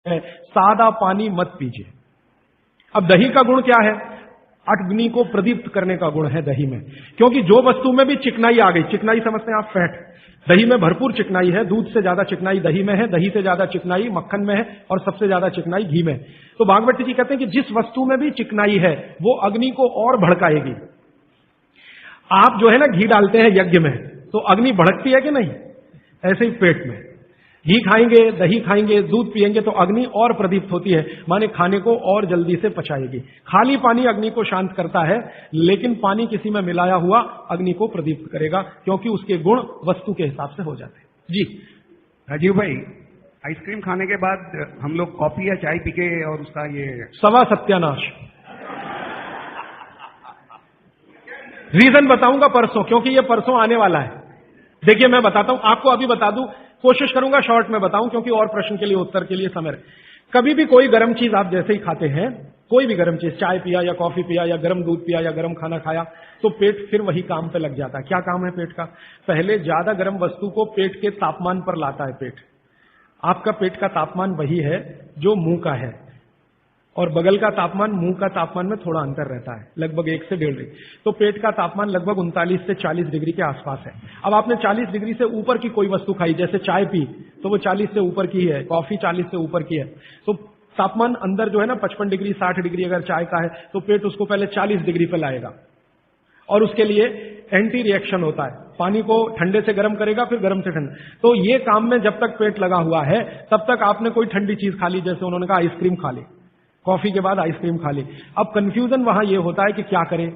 है, सादा पानी मत पीजिए। अब दही का गुण क्या है? अग्नि को प्रदीप्त करने का गुण है दही में, क्योंकि जो वस्तु में भी चिकनाई आ गई, चिकनाई समझते हैं आप, फैट, दही में भरपूर चिकनाई है, दूध से ज्यादा चिकनाई दही में है, दही से ज्यादा चिकनाई मक्खन में है, और सबसे ज्यादा चिकनाई घी में। तो भागवत जी कहते हैं कि जिस वस्तु में भी चिकनाई है वो अग्नि को और भड़काएगी। आप जो है ना घी डालते हैं यज्ञ में, तो अग्नि भड़कती है कि नहीं? ऐसे ही पेट में घी खाएंगे, दही खाएंगे, दूध पिएंगे तो अग्नि और प्रदीप्त होती है, माने खाने को और जल्दी से पचाएगी। खाली पानी अग्नि को शांत करता है, लेकिन पानी किसी में मिलाया हुआ अग्नि को प्रदीप्त करेगा, क्योंकि उसके गुण वस्तु के हिसाब से हो जाते हैं। जी राजीव भाई, आइसक्रीम खाने के बाद हम लोग कॉफी या चाय पी के और उसका ये सवा सत्यानाश। रीजन बताऊंगा परसों, क्योंकि ये परसों आने वाला है। देखिए मैं बताता हूं आपको, अभी बता दूं, कोशिश करूंगा शॉर्ट में बताऊं, क्योंकि और प्रश्न के लिए उत्तर के लिए समय है। कभी भी कोई गर्म चीज आप जैसे ही खाते हैं, कोई भी गर्म चीज, चाय पिया या कॉफी पिया या गर्म दूध पिया या गर्म खाना खाया, तो पेट फिर वही काम पे लग जाता है। क्या काम है पेट का? पहले ज्यादा गर्म वस्तु को पेट के तापमान पर लाता है पेट। आपका पेट का तापमान वही है जो मुंह का है, और बगल का तापमान मुंह का तापमान में थोड़ा अंतर रहता है, लगभग 1 से 1.5 डिग्री। तो पेट का तापमान लगभग 39 से 40 डिग्री के आसपास है। अब आपने 40 डिग्री से ऊपर की कोई वस्तु खाई, जैसे चाय पी, तो वो 40 से ऊपर की है, कॉफी 40 से ऊपर की है, तो तापमान अंदर जो है ना 55 डिग्री 60 डिग्री अगर चाय का है, तो पेट उसको पहले 40 डिग्री पे लाएगा, और उसके लिए एंटी रिएक्शन होता है, पानी को ठंडे से गर्म करेगा, फिर गर्म से ठंडा। तो ये काम में जब तक पेट लगा हुआ है, तब तक आपने कोई ठंडी चीज खा ली, जैसे उन्होंने कहा आइसक्रीम खा ली, कॉफी के बाद आइसक्रीम खा ली। अब कंफ्यूजन वहां यह होता है कि क्या करें,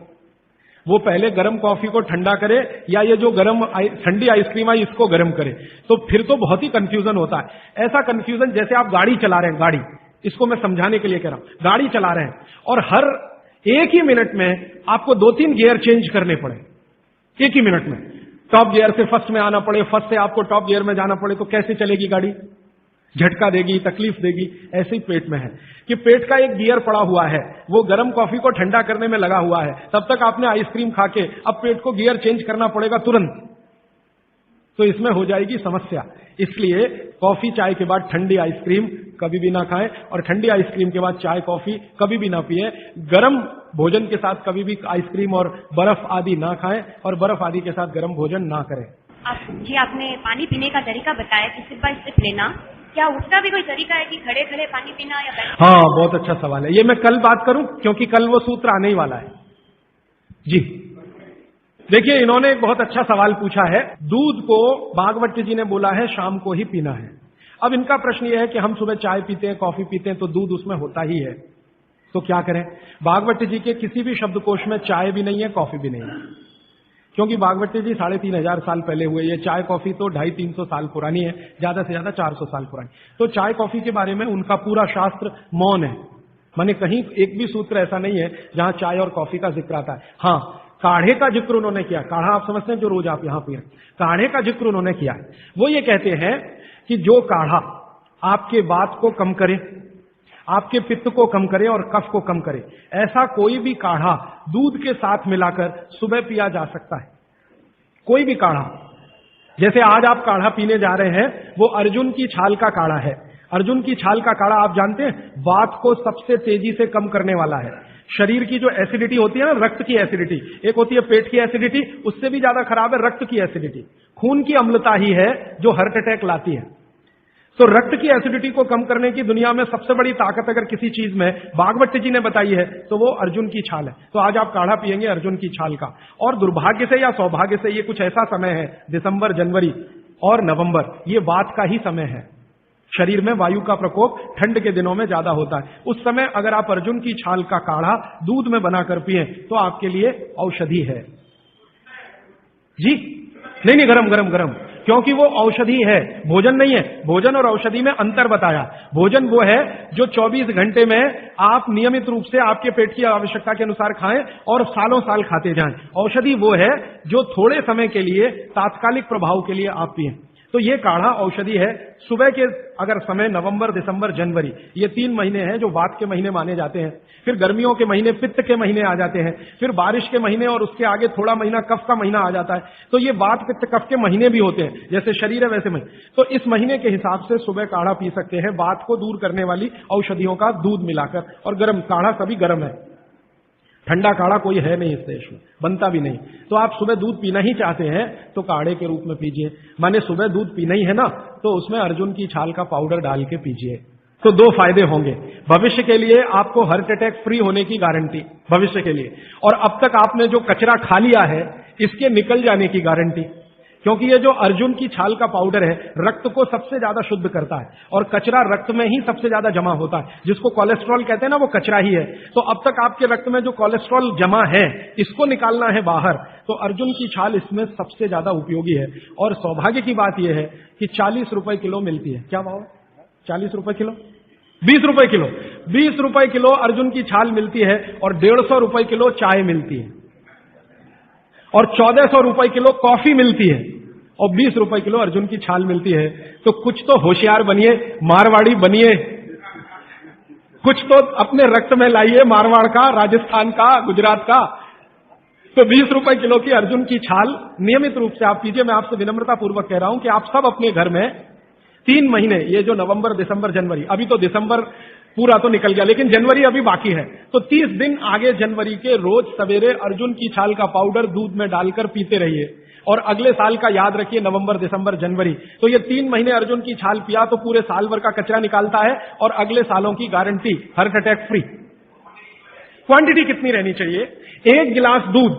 वो पहले गर्म कॉफी को ठंडा करे या ये जो गर्म ठंडी आइसक्रीम आई इसको गर्म करे, तो फिर तो बहुत ही कंफ्यूजन होता है। ऐसा कंफ्यूजन जैसे आप गाड़ी चला रहे हैं, गाड़ी, इसको मैं समझाने के लिए कह रहा हूं, गाड़ी चला रहे हैं और हर एक ही मिनट में आपको 2-3 गियर चेंज करने पड़े, एक ही मिनट में टॉप गियर से फर्स्ट में आना पड़े, फर्स्ट से आपको टॉप गियर में जाना पड़े, तो कैसे चलेगी गाड़ी? झटका देगी, तकलीफ देगी। ऐसे ही पेट में है कि पेट का एक गियर पड़ा हुआ है, वो गर्म कॉफी को ठंडा करने में लगा हुआ है, तब तक आपने आइसक्रीम खा के अब पेट को गियर चेंज करना पड़ेगा तुरंत, तो इसमें हो जाएगी समस्या। इसलिए कॉफी चाय के बाद ठंडी आइसक्रीम कभी भी ना खाएं, और ठंडी आइसक्रीम के बाद चाय कॉफी कभी भी ना पिए। गर्म भोजन के साथ कभी भी आइसक्रीम और बर्फ आदि ना खाएं, और बर्फ आदि के साथ गर्म भोजन ना करें। आपने पानी पीने का तरीका बताया कि सिर्फ बाय सिर्फ लेना, क्या उसका भी कोई तरीका है कि खड़े खड़े पानी पीना या बैठ? हाँ, बहुत अच्छा सवाल है, ये मैं कल बात करूं, क्योंकि कल वो सूत्र आने ही वाला है। जी देखिए, इन्होंने एक बहुत अच्छा सवाल पूछा है। दूध को भागवत जी ने बोला है शाम को ही पीना है। अब इनका प्रश्न यह है कि हम सुबह चाय पीते हैं, कॉफी पीते हैं, तो दूध उसमें होता ही है, तो क्या करें? भागवत जी के किसी भी शब्दकोश में चाय भी नहीं है, कॉफी भी नहीं है, क्योंकि भागवत जी 3500 साल पहले हुए। ये चाय कॉफी तो 250-300 साल पुरानी है, ज्यादा से ज्यादा 400 साल पुरानी। तो चाय कॉफी के बारे में उनका पूरा शास्त्र मौन है, माने कहीं एक भी सूत्र ऐसा नहीं है जहां चाय और कॉफी का जिक्र आता है। हाँ, काढ़े का जिक्र उन्होंने किया। काढ़ा आप समझते हैं जो रोज आप यहां पी रहे, काढ़े का जिक्र उन्होंने किया है। वो ये कहते हैं कि जो काढ़ा आपके वात को कम करे, आपके पित्त को कम करे और कफ को कम करे, ऐसा कोई भी काढ़ा दूध के साथ मिलाकर सुबह पिया जा सकता है। कोई भी काढ़ा, जैसे आज आप काढ़ा पीने जा रहे हैं, वो अर्जुन की छाल का काढ़ा है। अर्जुन की छाल का काढ़ा आप जानते हैं वात को सबसे तेजी से कम करने वाला है। शरीर की जो एसिडिटी होती है ना, रक्त की एसिडिटी, एक होती है पेट की एसिडिटी, उससे भी ज्यादा खराब है रक्त की एसिडिटी। खून की अम्लता ही है जो हार्ट अटैक लाती है। तो रक्त की एसिडिटी को कम करने की दुनिया में सबसे बड़ी ताकत अगर किसी चीज में भागवत जी ने बताई है तो वो अर्जुन की छाल है। तो आज आप काढ़ा पिएंगे अर्जुन की छाल का। और दुर्भाग्य से या सौभाग्य से ये कुछ ऐसा समय है, दिसंबर, जनवरी और नवंबर, ये वात का ही समय है। शरीर में वायु का प्रकोप ठंड के दिनों में ज्यादा होता है। उस समय अगर आप अर्जुन की छाल का काढ़ा दूध में बनाकर पिए तो आपके लिए औषधि है। जी नहीं, गरम गरम गरम, क्योंकि वो औषधि है, भोजन नहीं है। भोजन और औषधि में अंतर बताया। भोजन वो है जो 24 घंटे में आप नियमित रूप से आपके पेट की आवश्यकता के अनुसार खाएं और सालों साल खाते जाएं। औषधि वो है जो थोड़े समय के लिए तात्कालिक प्रभाव के लिए आप पिएं। तो ये काढ़ा औषधि है। सुबह के अगर समय नवंबर, दिसंबर, जनवरी, ये 3 महीने हैं जो वात के महीने माने जाते हैं। फिर गर्मियों के महीने पित्त के महीने आ जाते हैं, फिर बारिश के महीने और उसके आगे थोड़ा महीना कफ का महीना आ जाता है। तो ये वात पित्त कफ के महीने भी होते हैं, जैसे शरीर है वैसे महीने। तो इस महीने के हिसाब से सुबह काढ़ा पी सकते हैं, वात को दूर करने वाली औषधियों का दूध मिलाकर। और गर्म काढ़ा सभी गर्म है, ठंडा काढ़ा कोई है नहीं इस देश में, बनता भी नहीं। तो आप सुबह दूध पीना ही चाहते हैं तो काढ़े के रूप में पीजिए। माने सुबह दूध पीना ही है ना, तो उसमें अर्जुन की छाल का पाउडर डाल के पीजिए, तो 2 फायदे होंगे। भविष्य के लिए आपको हार्ट अटैक फ्री होने की गारंटी भविष्य के लिए, और अब तक आपने जो कचरा खा लिया है इसके निकल जाने की गारंटी। क्योंकि ये जो अर्जुन की छाल का पाउडर है रक्त को सबसे ज्यादा शुद्ध करता है, और कचरा रक्त में ही सबसे ज्यादा जमा होता है, जिसको कोलेस्ट्रॉल कहते हैं ना, वो कचरा ही है। तो अब तक आपके रक्त में जो कोलेस्ट्रॉल जमा है इसको निकालना है बाहर, तो अर्जुन की छाल इसमें सबसे ज्यादा उपयोगी है। और सौभाग्य की बात यह है कि 40 रुपए किलो मिलती है। क्या भाव है? 40 रुपए किलो, 20 रुपए किलो, 20 रुपए किलो अर्जुन की छाल मिलती है, और 150 रुपए किलो चाय मिलती है, और 1400 रुपए किलो कॉफी मिलती है, और 20 रुपए किलो अर्जुन की छाल मिलती है। तो कुछ तो होशियार बनिए, मारवाड़ी बनिए, कुछ तो अपने रक्त में लाइए, मारवाड़ का, राजस्थान का, गुजरात का। तो 20 रुपए किलो की अर्जुन की छाल नियमित रूप से आप पीजिए। मैं आपसे विनम्रता पूर्वक कह रहा हूं कि आप सब अपने घर में 3 महीने, ये जो नवंबर, दिसंबर, जनवरी, अभी तो दिसंबर पूरा तो निकल गया लेकिन जनवरी अभी बाकी है, तो 30 दिन आगे जनवरी के रोज सवेरे अर्जुन की छाल का पाउडर दूध में डालकर पीते रहिए। और अगले साल का याद रखिए, नवंबर, दिसंबर, जनवरी, तो ये 3 महीने अर्जुन की छाल पिया तो पूरे साल भर का कचरा निकालता है, और अगले सालों की guarantee heart attack free. Quantity कितनी रहनी चाहिए? 1 गिलास दूध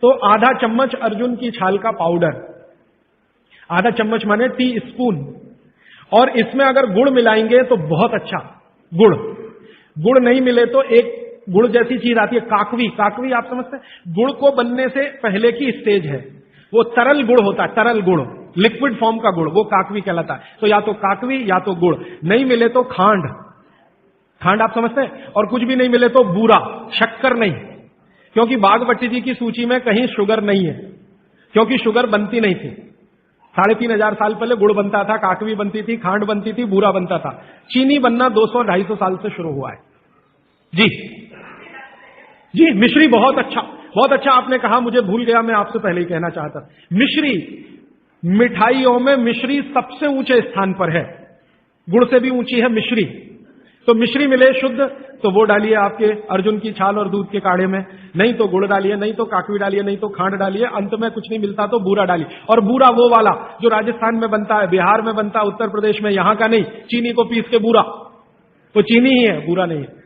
तो आधा चम्मच अर्जुन की छाल का पाउडर, आधा चम्मच माने टी स्पून। और इसमें अगर गुड़ मिलाएंगे तो बहुत अच्छा। गुड़ नहीं मिले तो एक गुड़ जैसी चीज आती है काकवी, काकवी आप समझते हैं? गुड़ को बनने से पहले की स्टेज है, वो तरल गुड़ होता है, तरल गुड़, लिक्विड फॉर्म का गुड़, वो काकवी कहलाता है। तो या तो काकवी या तो गुड़, नहीं मिले तो खांड, खांड आप समझते हैं? और कुछ भी नहीं मिले तो बूरा, शक्कर नहीं, क्योंकि बागवती जी की सूची में कहीं शुगर नहीं है, क्योंकि शुगर बनती नहीं थी। 3500 साल पहले गुड़ बनता था, काकवी बनती थी, खांड बनती थी, बूरा बनता था। चीनी बनना 200-250 साल से शुरू हुआ है। जी मिश्री बहुत अच्छा, बहुत अच्छा आपने कहा, मुझे भूल गया, मैं आपसे पहले ही कहना चाहता। मिश्री, मिठाइयों में मिश्री सबसे ऊंचे स्थान पर है, गुड़ से भी ऊंची है मिश्री। तो मिश्री मिले शुद्ध तो वो डालिए आपके अर्जुन की छाल और दूध के काढ़े में, नहीं तो गुड़ डालिए, नहीं तो काकवी डालिए, नहीं तो खांड डालिए, अंत में कुछ नहीं मिलता तो बूरा डालिए। और बूरा वो वाला जो राजस्थान में बनता है, बिहार में बनता है, उत्तर प्रदेश में, यहां का नहीं, चीनी को पीस के बूरा, तो चीनी ही है, बूरा नहीं है।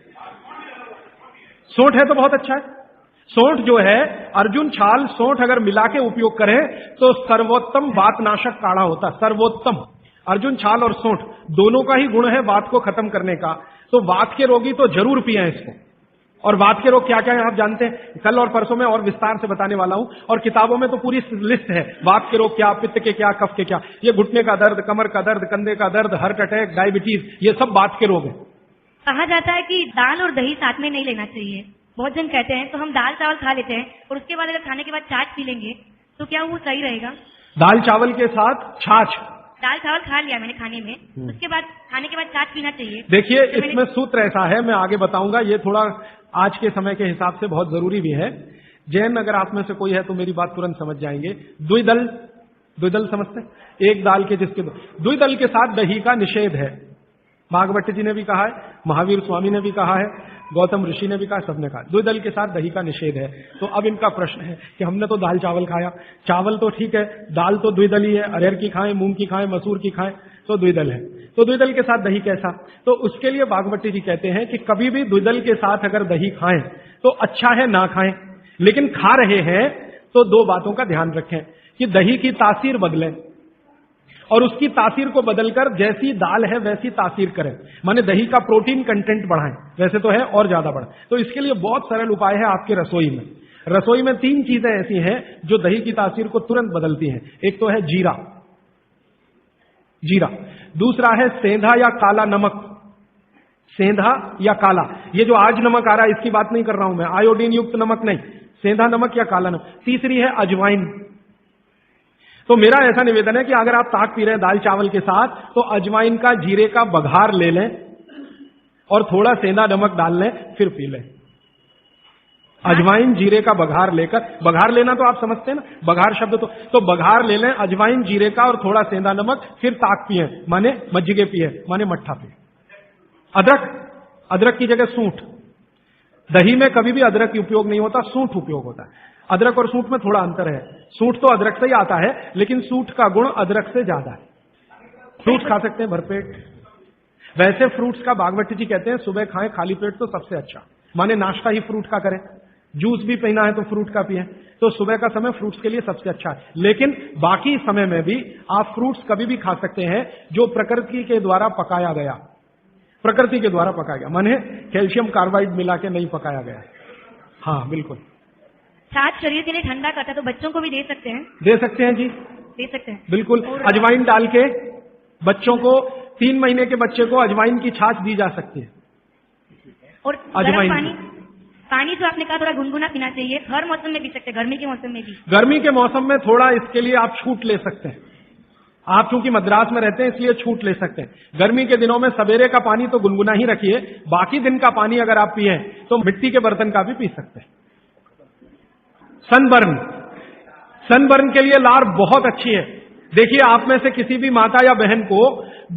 सोंठ है तो बहुत अच्छा है। सोंठ जो है, अर्जुन छाल सोंठ अगर मिला के उपयोग करें तो सर्वोत्तम वातनाशक काढ़ा होता है, सर्वोत्तम। अर्जुन छाल और सोंठ दोनों का ही गुण है वात को खत्म करने का, तो वात के रोगी तो जरूर पिएं इसको। और वात के रोग क्या क्या है आप जानते हैं, कल और परसों में और विस्तार से बताने वाला हूं, और किताबों में तो पूरी लिस्ट है, वात के रोग क्या, पित्त के क्या, कफ के क्या। ये घुटने का दर्द, कमर का दर्द, कंधे का दर्द, हार्ट अटैक, डायबिटीज, ये सब वात के रोग है। कहा जाता है कि दाल और दही साथ में नहीं लेना चाहिए। बहुत जन कहते हैं तो हम दाल चावल खा लेते हैं और उसके बाद अगर खाने के बाद छाछ पी लेंगे तो क्या वो सही रहेगा? दाल चावल के साथ छाछ, दाल चावल खा लिया मैंने खाने में, उसके बाद खाने के बाद छाछ पीना चाहिए? देखिए इसमें सूत्र ऐसा है, मैं आगे बताऊंगा, ये थोड़ा आज के समय के हिसाब से बहुत जरूरी भी है। जैन अगर आप में से कोई है तो मेरी बात तुरंत समझ जाएंगे। द्विदल, द्विदल समझते हैं? एक दाल के जिसके द्विदल के साथ दही का निषेध है। भागवत जी ने भी कहा है, महावीर स्वामी ने भी कहा है, गौतम ऋषि ने भी कहा, सबने कहा द्विदल के साथ दही का निषेध है। तो अब इनका प्रश्न है कि हमने तो दाल चावल खाया, चावल तो ठीक है, दाल तो द्विदल ही है, अरहर की खाएं, मूंग की खाएं, मसूर की खाएं, तो द्विदल है। तो द्विदल के साथ दही कैसा? तो उसके लिए भागवती जी कहते हैं कि कभी भी द्विदल के साथ अगर दही खाएं तो अच्छा है ना खाएं, लेकिन खा रहे हैं तो 2 बातों का ध्यान रखें कि दही की तासीर बदले और उसकी तासीर को बदलकर जैसी दाल है वैसी तासीर करें, माने दही का प्रोटीन कंटेंट बढ़ाएं, वैसे तो है और ज्यादा बढ़े। तो इसके लिए बहुत सरल उपाय है आपके रसोई में। रसोई में 3 चीजें ऐसी हैं जो दही की तासीर को तुरंत बदलती हैं। एक तो है जीरा, जीरा, दूसरा है सेंधा या काला नमक, सेंधा या काला, ये जो आज नमक आ रहा है इसकी बात नहीं कर रहा हूं मैं, आयोडीन युक्त नमक नहीं, सेंधा नमक या काला नमक। तीसरी है अजवाइन। तो मेरा ऐसा निवेदन है कि अगर आप ताक पी रहे हैं दाल चावल के साथ, तो अजवाइन का जीरे का बघार ले लें और थोड़ा सेंधा नमक डाल लें, फिर पी लें। अजवाइन जीरे का बघार लेकर, बघार लेना तो आप समझते हैं ना, बघार शब्द तो बघार ले लें अजवाइन जीरे का और थोड़ा सेंधा नमक, फिर ताक पिए, माने मज्जिगे पिए, माने मट्ठा पिए। अदरक की जगह सूंठ। दही में कभी भी अदरक की उपयोग नहीं होता, सूंठ उपयोग होता है। अदरक और सूंठ में थोड़ा अंतर है। सूंठ तो अदरक से ही आता है, लेकिन सूंठ का गुण अदरक से ज्यादा है। फ्रूट्स खा सकते हैं भरपेट। वैसे फ्रूट्स का बागवती जी कहते हैं सुबह खाएं खाली पेट तो सबसे अच्छा, माने नाश्ता ही फ्रूट का करें। जूस भी पीना है तो फ्रूट का पिए, तो सुबह का समय फ्रूट्स के लिए सबसे अच्छा है। लेकिन बाकी समय में भी आप फ्रूट्स कभी भी खा सकते हैं जो प्रकृति के द्वारा पकाया गया, प्रकृति के द्वारा पकाया गया, माने कैल्शियम कार्बाइड मिला के नहीं पकाया गया। हाँ बिल्कुल। छाछ शरीर के लिए ठंडा करता है, तो बच्चों को भी दे सकते हैं? दे सकते हैं जी, दे सकते हैं बिल्कुल। अजवाइन डाल के बच्चों को, 3 महीने के बच्चे को अजवाइन की छाछ दी जा सकती है। और अजवाइन पानी तो आपने कहा थोड़ा गुनगुना पीना चाहिए, हर मौसम में पी सकते हैं, गर्मी के मौसम में भी? गर्मी के मौसम में थोड़ा इसके लिए आप छूट ले सकते हैं। आप चूंकि मद्रास में रहते हैं इसलिए छूट ले सकते हैं। गर्मी के दिनों में सवेरे का पानी तो गुनगुना ही रखिए, बाकी दिन का पानी अगर आप पिए तो मिट्टी के बर्तन का भी पी सकते हैं। सनबर्न के लिए लार बहुत अच्छी है। देखिए, आप में से किसी भी माता या बहन को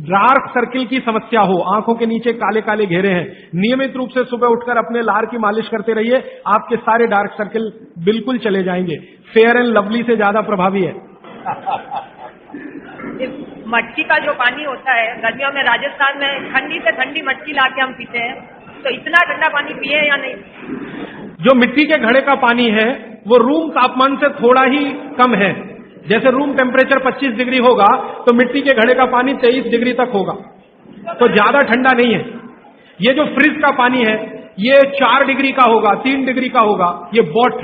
डार्क सर्किल की समस्या हो, आंखों के नीचे काले काले घेरे हैं, नियमित रूप से सुबह उठकर अपने लार की मालिश करते रहिए, आपके सारे डार्क सर्किल बिल्कुल चले जाएंगे। फेयर एंड लवली से ज्यादा प्रभावी है। मटकी का जो पानी होता है गर्मियों में, राजस्थान में ठंडी से ठंडी मटकी लाके हम पीते हैं, तो इतना ठंडा पानी पिए या नहीं? जो मिट्टी के घड़े का पानी है वो रूम तापमान से थोड़ा ही कम है। जैसे रूम टेम्परेचर 25 डिग्री होगा तो मिट्टी के घड़े का पानी 23 डिग्री तक होगा, तो ज्यादा ठंडा नहीं है। ये जो फ्रिज का पानी है ये 4 डिग्री का होगा, 3 डिग्री का होगा, ये बहुत